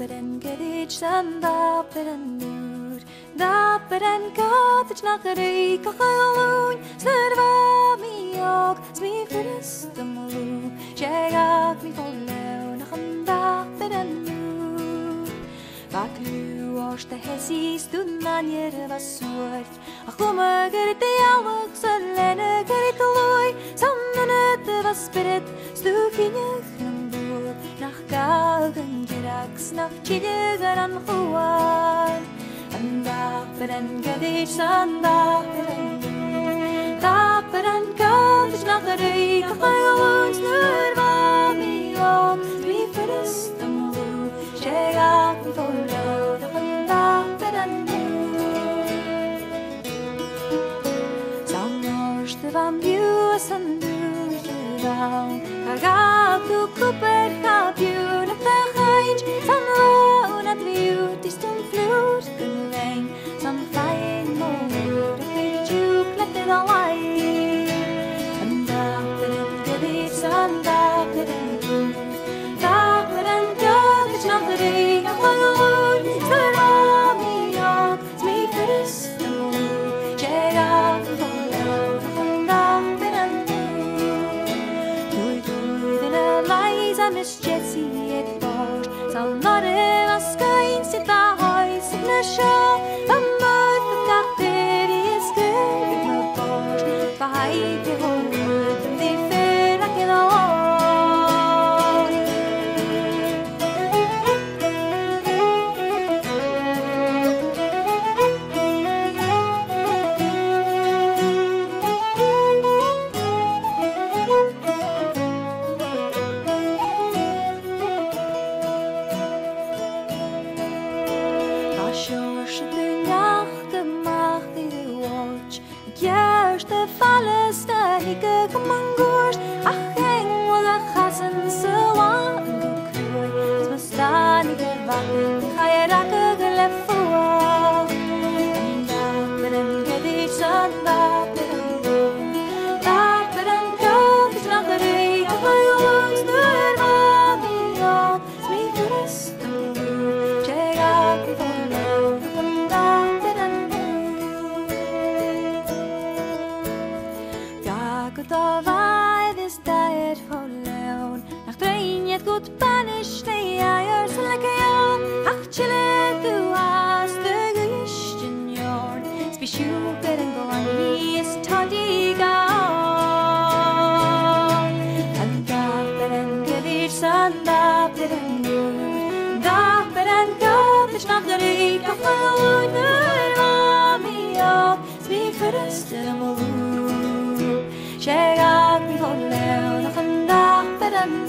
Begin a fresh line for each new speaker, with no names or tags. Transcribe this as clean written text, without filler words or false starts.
en gedich san dapper en nur dapper en cottage nach reik alone serva mi og smi first the moon jag mi follow nach en dapper en nur vak nu os de hesi stunanier was suort ach komme gerit de alwag selene gerit loy samnet was spirit stu kinnig nach gagen gerax nach chiligan an huan and dapper en gadich and dapper en gadich nach reik alone serva mi og vi first the moon jag mi follow and dapper en samnorste van views and down Kagab du kuper kabjun at the height Some roan at view distant flute Gun rain some fine mood If it you collected a light And dapper and gadich and dapper and good Dapper and gadich not the ring of my own Serva mi on smi first the moon Jegab the follow and dapper and Liza Miss Jessie et bort Zal norre was skain sit a hois in a show Van mot the cafeteria is good with my bort Vaheit de hoed and de fer like it all Shag me for now, nothing that but I'm